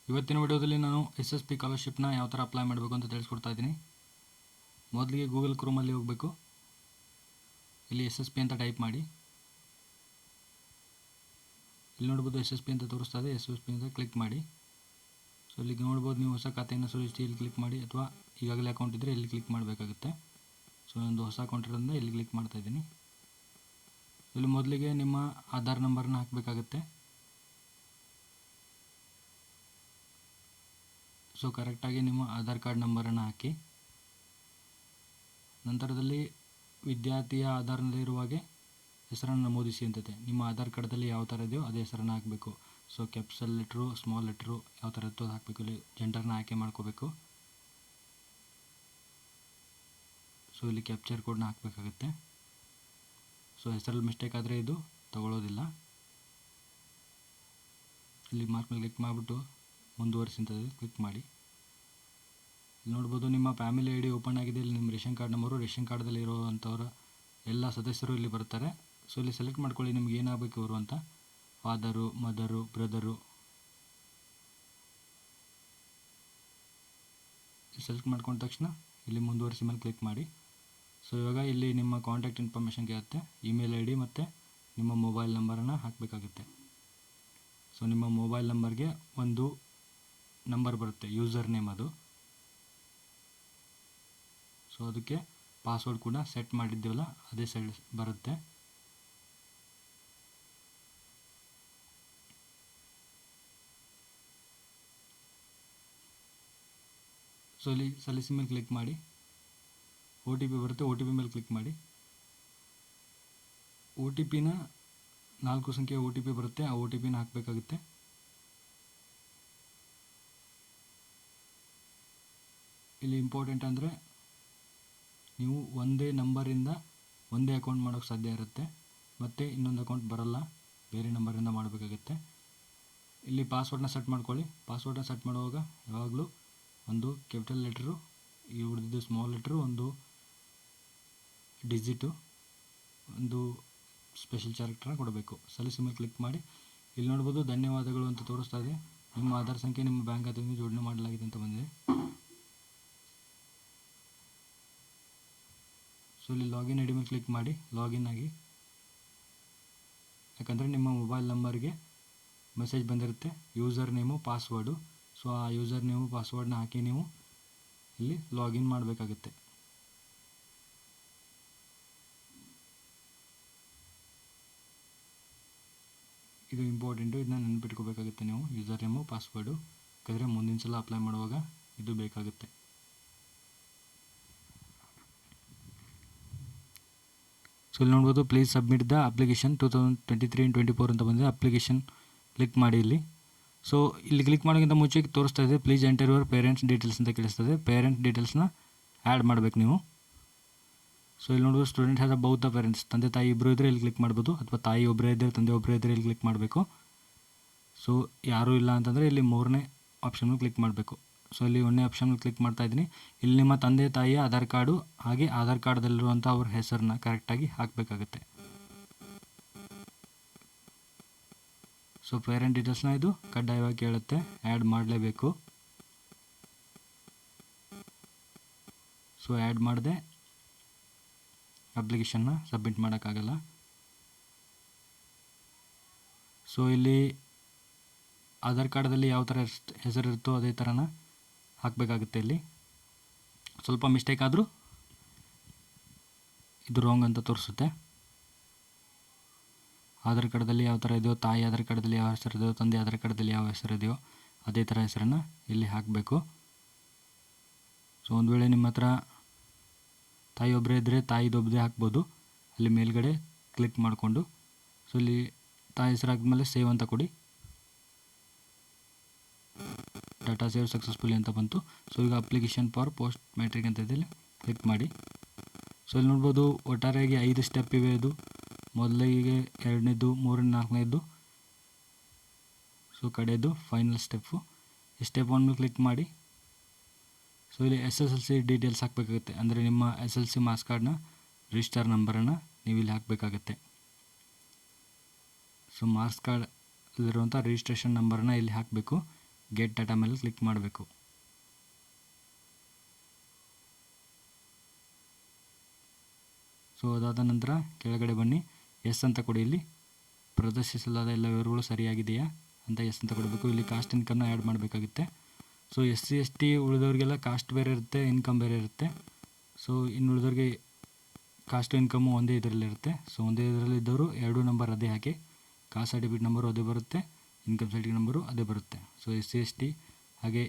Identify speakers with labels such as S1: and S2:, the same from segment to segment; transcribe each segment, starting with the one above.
S1: ಇವತ್ತಿನ ವಿಡಿಯೋದಲ್ಲಿ ನಾನು SSP ಸ್ಕಾಲರ್ಶಿಪ್ನ ಯಾವ ಥರ ಅಪ್ಲೈ ಮಾಡಬೇಕು ಅಂತ ತಿಳಿಸ್ಕೊಡ್ತಾ ಇದ್ದೀನಿ. ಮೊದಲಿಗೆ ಗೂಗಲ್ ಕ್ರೋಮಲ್ಲಿ ಹೋಗಬೇಕು. ಇಲ್ಲಿ SSP ಅಂತ ಟೈಪ್ ಮಾಡಿ. ಇಲ್ಲಿ ನೋಡ್ಬೋದು SSP ಅಂತ ತೋರಿಸ್ತಾ ಇದೆ. SSP ಅಂತ ಕ್ಲಿಕ್ ಮಾಡಿ. ಸೊ ಇಲ್ಲಿಗೆ ನೋಡ್ಬೋದು ನೀವು ಹೊಸ ಖಾತೆಯನ್ನು ಸೃಷ್ಟಿ ಇಲ್ಲಿ ಕ್ಲಿಕ್ ಮಾಡಿ, ಅಥವಾ ಈಗಾಗಲೇ ಅಕೌಂಟ್ ಇದ್ದರೆ ಇಲ್ಲಿ ಕ್ಲಿಕ್ ಮಾಡಬೇಕಾಗುತ್ತೆ. ಸೊ ನಂದು ಹೊಸ ಅಕೌಂಟ್ ಇರೋದ್ರಿಂದ ಇಲ್ಲಿ ಕ್ಲಿಕ್ ಮಾಡ್ತಾ ಇದ್ದೀನಿ. ಇಲ್ಲಿ ಮೊದಲಿಗೆ ನಿಮ್ಮ ಆಧಾರ್ ನಂಬರ್ನ ಹಾಕಬೇಕಾಗುತ್ತೆ. ಸೊ ಕರೆಕ್ಟಾಗಿ ನಿಮ್ಮ ಆಧಾರ್ ಕಾರ್ಡ್ ನಂಬರನ್ನು ಹಾಕಿ. ನಂತರದಲ್ಲಿ ವಿದ್ಯಾರ್ಥಿಯ ಆಧಾರ್ನಲ್ಲಿರುವಾಗೆ ಹೆಸರನ್ನು ನಮೂದಿಸಿ ಅಂತಿದೆ. ನಿಮ್ಮ ಆಧಾರ್ ಕಾರ್ಡ್ದಲ್ಲಿ ಯಾವ ಥರ ಇದೆಯೋ ಅದೇ ಹೆಸರನ್ನು ಹಾಕಬೇಕು. So capital letter, small letter ಯಾವ ಥರ ಇತ್ತು ಅದು ಹಾಕಬೇಕು. ಇಲ್ಲಿ ಜೆಂಡರ್ನ ಆಯ್ಕೆ ಮಾಡ್ಕೋಬೇಕು. ಸೊ ಇಲ್ಲಿ ಕ್ಯಾಪ್ಚರ್ ಕೋಡ್ನ ಹಾಕಬೇಕಾಗುತ್ತೆ. ಸೊ ಹೆಸರಲ್ಲಿ ಮಿಸ್ಟೇಕ್ ಆದರೆ ಇದು ತಗೊಳ್ಳೋದಿಲ್ಲ. ಇಲ್ಲಿ ಮಾರ್ಕ್ ಮೇಲೆ ಕ್ಲಿಕ್ ಮಾಡಿಬಿಟ್ಟು ಮುಂದುವರಿಸಿ ಅಂತ ಕ್ಲಿಕ್ ಮಾಡಿ. ಇಲ್ಲಿ ನೋಡ್ಬೋದು ನಿಮ್ಮ ಫ್ಯಾಮಿಲಿ ID ಓಪನ್ ಆಗಿದೆ. ಇಲ್ಲಿ ನಿಮ್ಮ ರೇಷನ್ ಕಾರ್ಡ್ ನಂಬರು, ರೇಷನ್ ಕಾರ್ಡ್ದಲ್ಲಿ ಇರುವಂಥವ್ರ ಎಲ್ಲ ಸದಸ್ಯರು ಇಲ್ಲಿ ಬರ್ತಾರೆ. ಸೊ ಇಲ್ಲಿ ಸೆಲೆಕ್ಟ್ ಮಾಡ್ಕೊಳ್ಳಿ ನಿಮ್ಗೆ ಏನಾಗಬೇಕು ಇವರು ಅಂತ. ಫಾದರು, ಮದರು, ಬ್ರದರು ಸೆಲೆಕ್ಟ್ ಮಾಡ್ಕೊಂಡ ತಕ್ಷಣ ಇಲ್ಲಿ ಮುಂದುವರಿಸಿ ಮೇಲೆ ಕ್ಲಿಕ್ ಮಾಡಿ. ಸೊ ಇವಾಗ ಇಲ್ಲಿ ನಿಮ್ಮ ಕಾಂಟ್ಯಾಕ್ಟ್ ಇನ್ಫಾರ್ಮೇಷನ್ ಕೇಳುತ್ತೆ. ಇಮೇಲ್ ID ಮತ್ತು ನಿಮ್ಮ ಮೊಬೈಲ್ ನಂಬರನ್ನು ಹಾಕಬೇಕಾಗುತ್ತೆ. ಸೊ ನಿಮ್ಮ ಮೊಬೈಲ್ ನಂಬರ್ಗೆ ಒಂದು ನಂಬರ್ ಬರುತ್ತೆ, ಯೂಸರ್ ನೇಮ್ ಅದು. ಸೊ ಅದಕ್ಕೆ ಪಾಸ್ವರ್ಡ್ ಕೂಡ ಸೆಟ್ ಮಾಡಿದ್ದೀವಲ್ಲ ಅದೇ ಬರುತ್ತೆ. ಸೊ ಇಲ್ಲಿ ಸಲ್ಲಿಸಿ ಮೇಲೆ ಕ್ಲಿಕ್ ಮಾಡಿ. OTP ಬರುತ್ತೆ, OTP ಮೇಲೆ ಕ್ಲಿಕ್ ಮಾಡಿ. OTPನ 4 ಸಂಖ್ಯೆ OTP ಬರುತ್ತೆ, ಆ OTPನ ಹಾಕಬೇಕಾಗುತ್ತೆ. ಇಲ್ಲಿ ಇಂಪಾರ್ಟೆಂಟ್ ಅಂದರೆ ನೀವು ಒಂದೇ ನಂಬರಿಂದ ಒಂದೇ ಅಕೌಂಟ್ ಮಾಡೋಕ್ಕೆ ಸಾಧ್ಯ ಇರುತ್ತೆ, ಮತ್ತು ಇನ್ನೊಂದು ಅಕೌಂಟ್ ಬರಲ್ಲ, ಬೇರೆ ನಂಬರಿಂದ ಮಾಡಬೇಕಾಗುತ್ತೆ. ಇಲ್ಲಿ ಪಾಸ್ವರ್ಡ್ನ ಸೆಟ್ ಮಾಡ್ಕೊಳ್ಳಿ. ಪಾಸ್ವರ್ಡ್ನ ಸೆಟ್ ಮಾಡುವಾಗ ಯಾವಾಗಲೂ ಒಂದು ಕ್ಯಾಪಿಟಲ್ ಲೆಟ್ರು, ಈ ಉಳಿದಿದ್ದು ಸ್ಮಾಲ್ ಲೆಟ್ರು, ಒಂದು ಡಿಜಿಟು, ಒಂದು ಸ್ಪೆಷಲ್ ಕ್ಯಾರೆಕ್ಟರ್ನ ಕೊಡಬೇಕು. ಸಲ್ಲಿಸಿ ಮೇಲೆ ಕ್ಲಿಕ್ ಮಾಡಿ. ಇಲ್ಲಿ ನೋಡ್ಬೋದು ಧನ್ಯವಾದಗಳು ಅಂತ ತೋರಿಸ್ತಾ ಇದೆ. ನಿಮ್ಮ ಆಧಾರ್ ಸಂಖ್ಯೆ ನಿಮ್ಮ ಬ್ಯಾಂಕ್ ಖಾತೆಯಿಂದ ಜೋಡಣೆ ಮಾಡಲಾಗಿದೆ ಅಂತ ಬಂದಿದೆ. ಸೊ ಇಲ್ಲಿ ಲಾಗಿನ್ ID ಮೇಲೆ ಕ್ಲಿಕ್ ಮಾಡಿ, ಲಾಗಿನ್ ಆಗಿ. ಯಾಕಂದರೆ ನಿಮ್ಮ ಮೊಬೈಲ್ ನಂಬರ್ಗೆ ಮೆಸೇಜ್ ಬಂದಿರುತ್ತೆ, ಯೂಸರ್ ನೇಮು, ಪಾಸ್ವರ್ಡು. ಸೊ ಆ ಯೂಸರ್ ನೇಮು, ಪಾಸ್ವರ್ಡ್ನ ಹಾಕಿ ನೀವು ಇಲ್ಲಿ ಲಾಗಿನ್ ಮಾಡಬೇಕಾಗುತ್ತೆ. ಇದು ಇಂಪಾರ್ಟೆಂಟು, ಇದನ್ನ ನೆನಪಿಟ್ಕೋಬೇಕಾಗುತ್ತೆ ನೀವು. ಯೂಸರ್ ನೇಮು, ಪಾಸ್ವರ್ಡು, ಯಾಕಂದರೆ ಮುಂದಿನ ಸಲ ಅಪ್ಲೈ ಮಾಡುವಾಗ ಇದು ಬೇಕಾಗುತ್ತೆ. ಸೊ ಇಲ್ಲಿ ನೋಡ್ಬೋದು ಪ್ಲೀಸ್ ಸಬ್ಮಿಟ್ ದ ಅಪ್ಲಿಕೇಶನ್ 2023-24 ಅಂತ ಬಂದಿದೆ. ಅಪ್ಲಿಕೇಶನ್ ಕ್ಲಿಕ್ ಮಾಡಿ ಇಲ್ಲಿ. ಸೊ ಇಲ್ಲಿ ಕ್ಲಿಕ್ ಮಾಡೋಕ್ಕಿಂತ ಮುಂಚೆ ತೋರಿಸ್ತಾ ಇದೆ please enter your parents details ಅಂತ ಕೇಳಿಸ್ತದೆ. ಪೇರೆಂಟ್ ಡೀಟೇಲ್ಸ್ನ ಆ್ಯಡ್ ಮಾಡಬೇಕು ನೀವು. ಸೊ ಇಲ್ಲಿ ನೋಡ್ಬೋದು student has both the parents, ತಂದೆ ತಾಯಿ ಇಬ್ಬರು ಇದ್ದರೆ ಇಲ್ಲಿ ಕ್ಲಿಕ್ ಮಾಡ್ಬೋದು, ಅಥವಾ ತಾಯಿ ಒಬ್ಬರೇ ಇದ್ದರೆ ತಂದೆ ಒಬ್ಬರೇ ಇದ್ದರೆ ಇಲ್ಲಿ ಕ್ಲಿಕ್ ಮಾಡಬೇಕು. ಸೊ ಯಾರೂ ಇಲ್ಲ ಅಂತಂದರೆ ಇಲ್ಲಿ 3ನೇ ಆಪ್ಷನ್ ಕ್ಲಿಕ್ ಮಾಡಬೇಕು. ಸೊ ಇಲ್ಲಿ 1ನೇ ಆಪ್ಷನ್ ಕ್ಲಿಕ್ ಮಾಡ್ತಾ ಇದ್ದೀನಿ. ಇಲ್ಲಿ ನಿಮ್ಮ ತಂದೆ ತಾಯಿಯ ಆಧಾರ್ ಕಾರ್ಡು, ಹಾಗೆ ಆಧಾರ್ ಕಾರ್ಡ್ದಲ್ಲಿರುವಂಥ ಅವ್ರ ಹೆಸರನ್ನ ಕರೆಕ್ಟಾಗಿ ಹಾಕಬೇಕಾಗುತ್ತೆ. ಸೊ ಪೇರೆಂಟ್ ಡೀಟೇಲ್ಸ್ನ ಇದು ಕಡ್ಡಾಯವಾಗಿ ಕೇಳುತ್ತೆ, ಆ್ಯಡ್ ಮಾಡಲೇಬೇಕು. ಸೊ ಆ್ಯಡ್ ಮಾಡದೆ ಅಪ್ಲಿಕೇಶನ್ನ ಸಬ್ಮಿಟ್ ಮಾಡೋಕ್ಕಾಗಲ್ಲ. ಸೊ ಇಲ್ಲಿ ಆಧಾರ್ ಕಾರ್ಡ್ದಲ್ಲಿ ಯಾವ ಥರ ಹೆಸರಿರುತ್ತೋ ಅದೇ ಥರನ ಹಾಕಬೇಕಾಗುತ್ತೆ. ಇಲ್ಲಿ ಸ್ವಲ್ಪ ಮಿಸ್ಟೇಕ್ ಆದರೂ ಇದು ರಾಂಗ್ ಅಂತ ತೋರಿಸುತ್ತೆ. ಆಧಾರ್ ಕಾರ್ಡ್ದಲ್ಲಿ ಯಾವ ಥರ ಇದೆಯೋ, ತಾಯಿ ಆಧಾರ್ ಕಾರ್ಡ್ದಲ್ಲಿ ಯಾವ ಹೆಸರಿದೆಯೋ, ತಂದೆ ಆಧಾರ್ ಕಾರ್ಡ್ದಲ್ಲಿ ಯಾವ ಹೆಸರಿದೆಯೋ ಅದೇ ಥರ ಹೆಸರನ್ನು ಇಲ್ಲಿ ಹಾಕಬೇಕು. ಸೊ ಒಂದು ವೇಳೆ ನಿಮ್ಮ ಹತ್ರ ತಾಯಿ ಒಬ್ಬರೇ ಇದ್ದರೆ ತಾಯಿದೊಬ್ಬದೇ ಹಾಕ್ಬೋದು. ಅಲ್ಲಿ ಮೇಲ್ಗಡೆ ಕ್ಲಿಕ್ ಮಾಡಿಕೊಂಡು ಸೊ ಇಲ್ಲಿ ತಾಯಿ ಹೆಸರು ಹಾಕಿದ್ಮೇಲೆ ಸೇವ್ ಅಂತ ಕೊಡಿ. ಡಾಟಾ ಸೇವ್ ಸಕ್ಸಸ್ಫುಲಿ ಅಂತ ಬಂತು. ಸೊ ಈಗ ಅಪ್ಲಿಕೇಶನ್ ಫಾರ್ ಪೋಸ್ಟ್ ಮ್ಯಾಟ್ರಿಕ್ ಅಂತ ಇದೆ, ಕ್ಲಿಕ್ ಮಾಡಿ. ಸೊ ಇಲ್ಲಿ ನೋಡ್ಬೋದು ಒಟ್ಟಾರೆಯಾಗಿ 5 ಸ್ಟೆಪ್ ಇವೆ. ಇದು ಮೊದಲಿಗೆ 2ನೇದು, 3ನೇ, 4ನೇದು, ಸೊ ಕಡೆಯದು ಫೈನಲ್ ಸ್ಟೆಪ್ಪು. ಸ್ಟೆಪ್ 1 ಕ್ಲಿಕ್ ಮಾಡಿ. ಸೊ ಇಲ್ಲಿ SSLC ಡೀಟೇಲ್ಸ್ ಹಾಕಬೇಕಾಗುತ್ತೆ, ಅಂದರೆ ನಿಮ್ಮ SSLC ಮಾರ್ಕ್ಸ್ ಕಾರ್ಡ್ನ ರಿಜಿಸ್ಟರ್ ನಂಬರನ್ನು ನೀವು ಇಲ್ಲಿ ಹಾಕಬೇಕಾಗತ್ತೆ. ಸೊ ಮಾರ್ಕ್ಸ್ ಕಾರ್ಡಲ್ಲಿರುವಂಥ ರಿಜಿಸ್ಟ್ರೇಷನ್ ನಂಬರನ್ನು ಇಲ್ಲಿ ಹಾಕಬೇಕು. ಗೆಟ್ ಡಾಟಾ ಮೇಲೆ ಕ್ಲಿಕ್ ಮಾಡಬೇಕು. ಸೊ ಅದಾದ ನಂತರ ಕೆಳಗಡೆ ಬನ್ನಿ, ಎಸ್ ಅಂತ ಕೊಡಿ. ಇಲ್ಲಿ ಪ್ರದರ್ಶಿಸಲಾದ ಎಲ್ಲ ವಿವರಗಳು ಸರಿಯಾಗಿದೆಯಾ ಅಂತ ಎಸ್ ಅಂತ ಕೊಡಬೇಕು. ಇಲ್ಲಿ ಕಾಸ್ಟ್ ಇನ್ಕಮ್ನ ಆ್ಯಡ್ ಮಾಡಬೇಕಾಗುತ್ತೆ. ಸೊ SC/ST ಉಳಿದವ್ರಿಗೆಲ್ಲ ಕಾಸ್ಟ್ ಬೇರೆ ಇರುತ್ತೆ, ಇನ್ಕಮ್ ಬೇರೆ ಇರುತ್ತೆ. ಸೊ ಇನ್ನು ಉಳಿದವ್ರಿಗೆ ಕಾಸ್ಟ್ ಇನ್ಕಮ್ಮು ಒಂದೇ ಇದರಲ್ಲಿರುತ್ತೆ. ಸೊ ಒಂದೇ ಇದರಲ್ಲಿದ್ದವರು 2 ನಂಬರ್ ಅದೇ ಹಾಕಿ, ಕಾಸ್ಟ್ ಸರ್ಟಿಫಿಕೇಟ್ ನಂಬರು ಅದೇ ಬರುತ್ತೆ, ಇನ್ಕಮ್ ಸರ್ಟಿಫಿಕೇಟ್ ನಂಬರು ಅದೇ ಬರುತ್ತೆ. ಸೊ SC/ST ಹಾಗೆ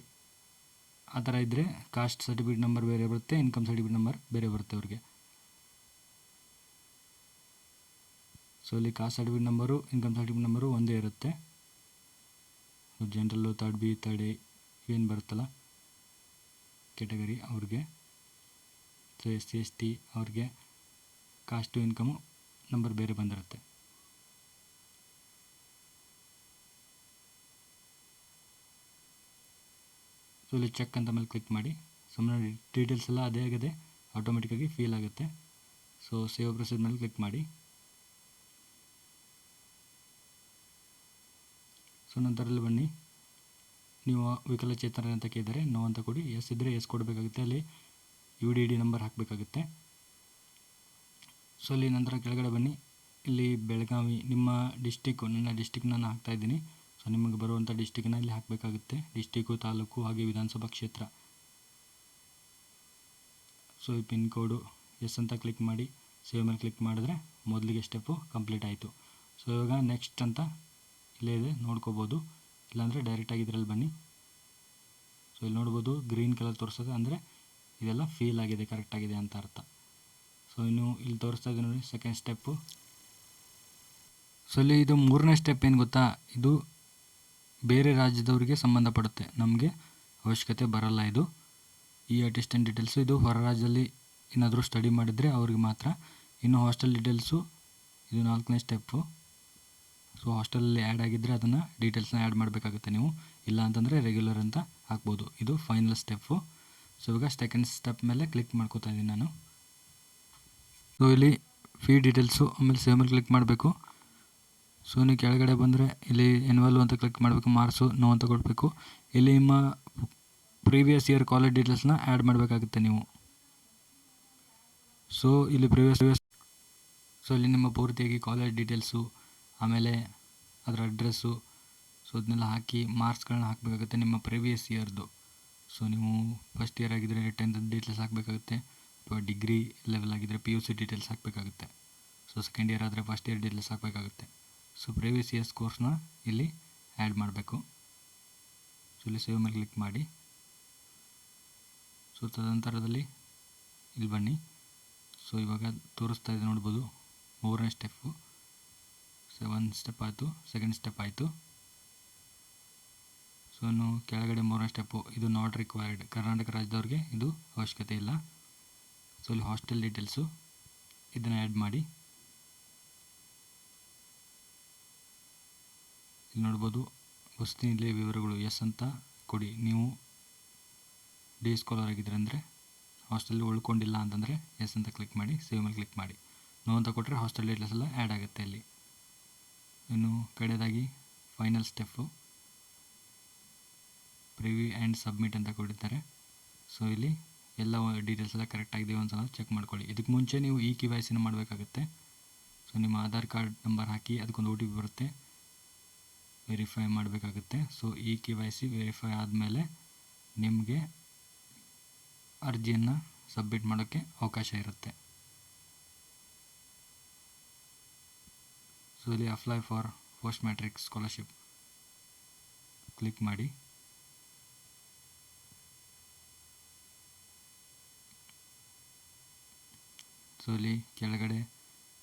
S1: ಆ ಥರ ಇದ್ದರೆ ಕಾಸ್ಟ್ ಸರ್ಟಿಫಿಕೇಟ್ ನಂಬರ್ ಬೇರೆ ಬರುತ್ತೆ, ಇನ್ಕಮ್ ಸರ್ಟಿಫಿಕೇಟ್ ನಂಬರ್ ಬೇರೆ ಬರುತ್ತೆ ಅವ್ರಿಗೆ. ಸೊ ಇಲ್ಲಿ caste certificate number, income certificate number ಒಂದೇ ಇರುತ್ತೆ. ಜನರಲ್ಲು, ಥರ್ಡ್ ಬಿ, ಥರ್ಡ್ ಎ ಏನು ಬರುತ್ತಲ್ಲ ಕ್ಯಾಟಗರಿ ಅವ್ರಿಗೆ. ಸೊ SC/ST ಅವ್ರಿಗೆ ಕಾಸ್ಟು ಇನ್ಕಮು ನಂಬರ್ ಬೇರೆ ಬಂದಿರುತ್ತೆ. ಸೊ ಇಲ್ಲಿ ಚೆಕ್ ಅಂತ ಮೇಲೆ ಕ್ಲಿಕ್ ಮಾಡಿ. ಸುಮ್ಮನೆ ಡೀಟೇಲ್ಸ್ ಎಲ್ಲ ಅದೇ ಆಗಿದೆ, ಆಟೋಮೆಟಿಕ್ಕಾಗಿ ಫೀಲ್ ಆಗುತ್ತೆ. ಸೊ ಸೇವ್ ಪ್ರೊಸೀಜರ್ ಮೇಲೆ ಕ್ಲಿಕ್ ಮಾಡಿ. ಸೊ ನಂತರಲ್ಲಿ ಬನ್ನಿ, ನೀವು ವಿಕಲಚೇತನ ಅಂತ ಕೇಳಿದರೆ ನೋ ಅಂತ ಕೊಡಿ. ಎಸ್ ಇದ್ದರೆ ಎಸ್ ಕೊಡಬೇಕಾಗುತ್ತೆ. ಅಲ್ಲಿ UDD ನಂಬರ್ ಹಾಕಬೇಕಾಗುತ್ತೆ. ಸೊ ಅಲ್ಲಿ ನಂತರ ಕೆಳಗಡೆ ಬನ್ನಿ, ಇಲ್ಲಿ ಬೆಳಗಾವಿ ನಿಮ್ಮ ಡಿಸ್ಟಿಕ್ಕು, ನನ್ನ ಡಿಸ್ಟಿಕ್ ನಾನು ಹಾಕ್ತಾಯಿದ್ದೀನಿ. ಸೊ ನಿಮಗೆ ಬರುವಂಥ ಡಿಸ್ಟಿಕ್ನ ಇಲ್ಲಿ ಹಾಕಬೇಕಾಗುತ್ತೆ. ಡಿಸ್ಟಿಕ್ಕು, ತಾಲೂಕು ಹಾಗೆ ವಿಧಾನಸಭಾ ಕ್ಷೇತ್ರ. ಸೊ ಈ ಪಿನ್ ಕೋಡು ಎಸ್ ಅಂತ ಕ್ಲಿಕ್ ಮಾಡಿ, ಸೇವ್ ಮೇಲೆ ಕ್ಲಿಕ್ ಮಾಡಿದ್ರೆ ಮೊದಲಿಗೆ ಸ್ಟೆಪ್ಪು ಕಂಪ್ಲೀಟ್ ಆಯಿತು. ಸೊ ಇವಾಗ ನೆಕ್ಸ್ಟ್ ಅಂತ ಇಲ್ಲೇ ಇದೆ, ನೋಡ್ಕೋಬೋದು. ಇಲ್ಲಾಂದರೆ ಡೈರೆಕ್ಟಾಗಿ ಇದರಲ್ಲಿ ಬನ್ನಿ. ಸೊ ಇಲ್ಲಿ ನೋಡ್ಬೋದು ಗ್ರೀನ್ ಕಲರ್ ತೋರಿಸ್ತದೆ, ಅಂದರೆ ಇದೆಲ್ಲ ಫೀಲ್ ಆಗಿದೆ, ಕರೆಕ್ಟಾಗಿದೆ ಅಂತ ಅರ್ಥ. ಸೊ ಇನ್ನು ಇಲ್ಲಿ ತೋರಿಸ್ತಾ ಇದೆ ನೋಡಿ ಸೆಕೆಂಡ್ ಸ್ಟೆಪ್ಪು. ಸೊ ಇಲ್ಲಿ ಇದು 3ನೇ ಸ್ಟೆಪ್ ಏನು ಗೊತ್ತಾ, ಇದು ಬೇರೆ ರಾಜ್ಯದವರಿಗೆ ಸಂಬಂಧಪಡುತ್ತೆ, ನಮಗೆ ಅವಶ್ಯಕತೆ ಬರಲ್ಲ ಇದು. ಈ ಅಟೆಸ್ಟೆಂಟ್ ಡೀಟೇಲ್ಸು ಇದು ಹೊರ ರಾಜ್ಯದಲ್ಲಿ ಏನಾದರೂ ಸ್ಟಡಿ ಮಾಡಿದರೆ ಅವ್ರಿಗೆ ಮಾತ್ರ. ಇನ್ನು ಹಾಸ್ಟೆಲ್ ಡೀಟೇಲ್ಸು ಇದು 4ನೇ ಸ್ಟೆಪ್ಪು. ಸೊ ಹಾಸ್ಟೆಲಲ್ಲಿ ಆ್ಯಡ್ ಆಗಿದ್ದರೆ ಅದನ್ನು ಡೀಟೇಲ್ಸ್ನ ಆ್ಯಡ್ ಮಾಡಬೇಕಾಗುತ್ತೆ ನೀವು, ಇಲ್ಲ ಅಂತಂದರೆ ರೆಗ್ಯುಲರ್ ಅಂತ ಹಾಕ್ಬೋದು. ಇದು ಫೈನಲ್ ಸ್ಟೆಪ್ಪು. ಸೊ ಇವಾಗ ಸೆಕೆಂಡ್ ಸ್ಟೆಪ್ ಮೇಲೆ ಕ್ಲಿಕ್ ಮಾಡ್ಕೋತಾ ಇದ್ದೀನಿ ನಾನು. ಸೊ ಇಲ್ಲಿ ಫೀ ಡೀಟೇಲ್ಸು ಆಮೇಲೆ ಸೇವ್ ಮೇಲೆ ಕ್ಲಿಕ್ ಮಾಡಬೇಕು. ಸೊ ನೀವು ಕೆಳಗಡೆ ಬಂದರೆ ಇಲ್ಲಿ ಎನ್ವಲ್ವ್ ಅಂತ ಕ್ಲಿಕ್ ಮಾಡಬೇಕು, ಮಾರ್ಕ್ಸು ನೋ ಅಂತ ಕೊಡಬೇಕು. ಇಲ್ಲಿ ನಿಮ್ಮ ಪ್ರೀವಿಯಸ್ ಇಯರ್ ಕಾಲೇಜ್ ಡೀಟೇಲ್ಸ್ನ ಆ್ಯಡ್ ಮಾಡಬೇಕಾಗುತ್ತೆ ನೀವು. ಸೊ ಇಲ್ಲಿ ಸೊ ಇಲ್ಲಿ ನಿಮ್ಮ ಪೂರ್ತಿಯಾಗಿ ಕಾಲೇಜ್ ಡೀಟೇಲ್ಸು ಆಮೇಲೆ ಅದರ ಅಡ್ರೆಸ್ಸು, ಸೊ ಅದನ್ನೆಲ್ಲ ಹಾಕಿ ಮಾರ್ಕ್ಸ್ಗಳನ್ನ ಹಾಕಬೇಕಾಗುತ್ತೆ ನಿಮ್ಮ ಪ್ರೀವಿಯಸ್ ಇಯರ್ದು. ಸೊ ನೀವು ಫಸ್ಟ್ ಇಯರ್ ಆಗಿದ್ದರೆ 10th ಡೀಟೇಲ್ಸ್ ಹಾಕಬೇಕಾಗುತ್ತೆ, ಅಥವಾ ಡಿಗ್ರಿ ಲೆವೆಲ್ ಆಗಿದ್ದರೆ PUC ಡೀಟೇಲ್ಸ್ ಹಾಕಬೇಕಾಗುತ್ತೆ. ಸೊ ಸೆಕೆಂಡ್ ಇಯರ್ ಆದರೆ ಫಸ್ಟ್ ಇಯರ್ ಡೀಟೇಲ್ಸ್ ಹಾಕಬೇಕಾಗುತ್ತೆ. ಸೊ ಪ್ರೀವಿಯಸ್ ಇಯರ್ಸ್ ಕೋರ್ಸ್ನ ಇಲ್ಲಿ ಆ್ಯಡ್ ಮಾಡಬೇಕು. ಸೊ ಇಲ್ಲಿ ಸೇವ್ ಮೇಲೆ ಕ್ಲಿಕ್ ಮಾಡಿ. ಸೊ ತದನಂತರದಲ್ಲಿ ಇಲ್ಲಿ ಬನ್ನಿ. ಸೊ ಇವಾಗ ತೋರಿಸ್ತಾ ಇದೆ ನೋಡ್ಬೋದು 3ನೇ ಸ್ಟೆಪ್ಪು. 1 ಸ್ಟೆಪ್ ಆಯಿತು, ಸೆಕೆಂಡ್ ಸ್ಟೆಪ್ ಆಯಿತು. ಸೊ ಇನ್ನು ಕೆಳಗಡೆ 3ನೇ ಸ್ಟೆಪ್ಪು, ಇದು ನಾಟ್ ರಿಕ್ವೈರ್ಡ್, ಕರ್ನಾಟಕ ರಾಜ್ಯದವ್ರಿಗೆ ಇದು ಅವಶ್ಯಕತೆ ಇಲ್ಲ. ಸೊ ಇಲ್ಲಿ ಹಾಸ್ಟೆಲ್ ಡೀಟೇಲ್ಸು ಇದನ್ನು ಆ್ಯಡ್ ಮಾಡಿ. ಇಲ್ಲಿ ನೋಡ್ಬೋದು ವಸತಿಯಲ್ಲಿ ವಿವರಗಳು ಎಸ್ ಅಂತ ಕೊಡಿ. ನೀವು ಡೇ ಸ್ಕಾಲರ್ ಆಗಿದ್ರೆ ಅಂದರೆ ಹಾಸ್ಟೆಲ್ ಉಳ್ಕೊಂಡಿಲ್ಲ ಅಂತಂದರೆ ಎಸ್ ಅಂತ ಕ್ಲಿಕ್ ಮಾಡಿ, ಸೇವ್ ಮೇಲೆ ಕ್ಲಿಕ್ ಮಾಡಿ. ನೋ ಅಂತ ಕೊಟ್ಟರೆ ಹಾಸ್ಟೆಲ್ ಡೀಟೇಲ್ಸ್ ಎಲ್ಲ ಆ್ಯಡ್ ಆಗುತ್ತೆ ಅಲ್ಲಿ. ಇನ್ನು ಕಡೆಯದಾಗಿ final step preview and submit ಅಂತ ಕೊಟ್ಟಿದ್ದಾರೆ. ಸೊ ಇಲ್ಲಿ ಎಲ್ಲ ಡೀಟೇಲ್ಸ್ ಎಲ್ಲ ಕರೆಕ್ಟ್ ಆಗಿದೆಯೋ ಅಂತ ಚೆಕ್ ಮಾಡ್ಕೊಳ್ಳಿ. ಇದಕ್ಕೆ ಮುಂಚೆ ನೀವು KYC ಮಾಡಬೇಕಾಗುತ್ತೆ. ಸೊ ನಿಮ್ಮ ಆಧಾರ್ ಕಾರ್ಡ್ ನಂಬರ್ ಹಾಕಿ ಅದಕ್ಕೊಂದು OTP ಬರುತ್ತೆ, ವೆರಿಫೈ ಮಾಡಬೇಕಾಗುತ್ತೆ. ಸೊ KYC ವೆರಿಫೈ ಆದಮೇಲೆ ನಿಮಗೆ ಅರ್ಜಿಯನ್ನು ಸಬ್ಮಿಟ್ ಮಾಡೋಕ್ಕೆ ಅವಕಾಶ ಇರುತ್ತೆ. ಸೊ ಇಲ್ಲಿ apply for post matrix scholarship click ಮಾಡಿ. ಸೊ ಇಲ್ಲಿ ಕೆಳಗಡೆ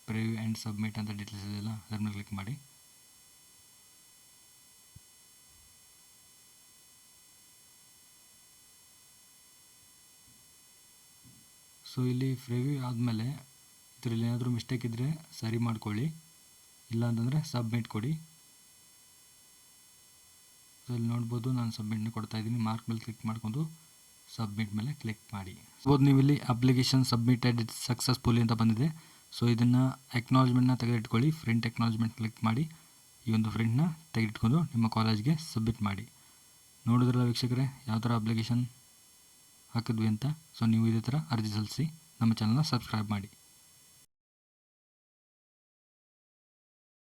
S1: ಪ್ರಿವ್ಯೂ ಆ್ಯಂಡ್ ಸಬ್ಮಿಟ್ ಅಂತ ಡೀಟೇಲ್ಸ್ ಇದೆಯಲ್ಲ ಅದರ ಮೇಲೆ ಕ್ಲಿಕ್ ಮಾಡಿ. ಸೊ ಇಲ್ಲಿ ಪ್ರಿವ್ಯೂ ಆದಮೇಲೆ ಇದರಲ್ಲಿ ಏನಾದರೂ ಮಿಸ್ಟೇಕ್ ಇದ್ದರೆ ಸರಿ ಮಾಡ್ಕೊಳ್ಳಿ, ಇಲ್ಲ ಅಂತಂದರೆ ಸಬ್ಮಿಟ್ ಕೊಡಿ. ಸೊ ಇಲ್ಲಿ ನೋಡ್ಬೋದು ನಾನು ಸಬ್ಮಿಟ್ನ ಕೊಡ್ತಾಯಿದ್ದೀನಿ. ಮಾರ್ಕ್ ಮೇಲೆ ಕ್ಲಿಕ್ ಮಾಡ್ಕೊಂಡು ಸಬ್ಮಿಟ್ ಮೇಲೆ ಕ್ಲಿಕ್ ಮಾಡಿ. ನೀವು ಇಲ್ಲಿ ಅಪ್ಲಿಕೇಶನ್ ಸಬ್ಮಿಟೆಡ್ ಸಕ್ಸಸ್ಫುಲಿ ಅಂತ ಬಂದಿದೆ. ಸೊ ಇದನ್ನು ಅಕ್ನಾಲಜ್ಮೆಂಟ್ನ ತೆಗೆದಿಟ್ಕೊಳ್ಳಿ, ಪ್ರಿಂಟ್ ಅಕ್ನಾಲಜ್ಮೆಂಟ್ ಕ್ಲಿಕ್ ಮಾಡಿ. ಈ ಒಂದು ಪ್ರಿಂಟ್ನ ತೆಗೆದಿಟ್ಕೊಂಡು ನಿಮ್ಮ ಕಾಲೇಜ್ಗೆ ಸಬ್ಮಿಟ್ ಮಾಡಿ. ನೋಡಿದ್ರಲ್ಲ ವೀಕ್ಷಕರೇ ಯಾವ ಥರ ಅಪ್ಲಿಕೇಶನ್ ಹಾಕಿದ್ವಿ ಅಂತ. ಸೊ ನೀವು ಇದೇ ಥರ ಅರ್ಜಿ ಸಲ್ಲಿಸಿ ನಮ್ಮ ಚಾನಲ್ನ ಸಬ್ಸ್ಕ್ರೈಬ್ ಮಾಡಿ.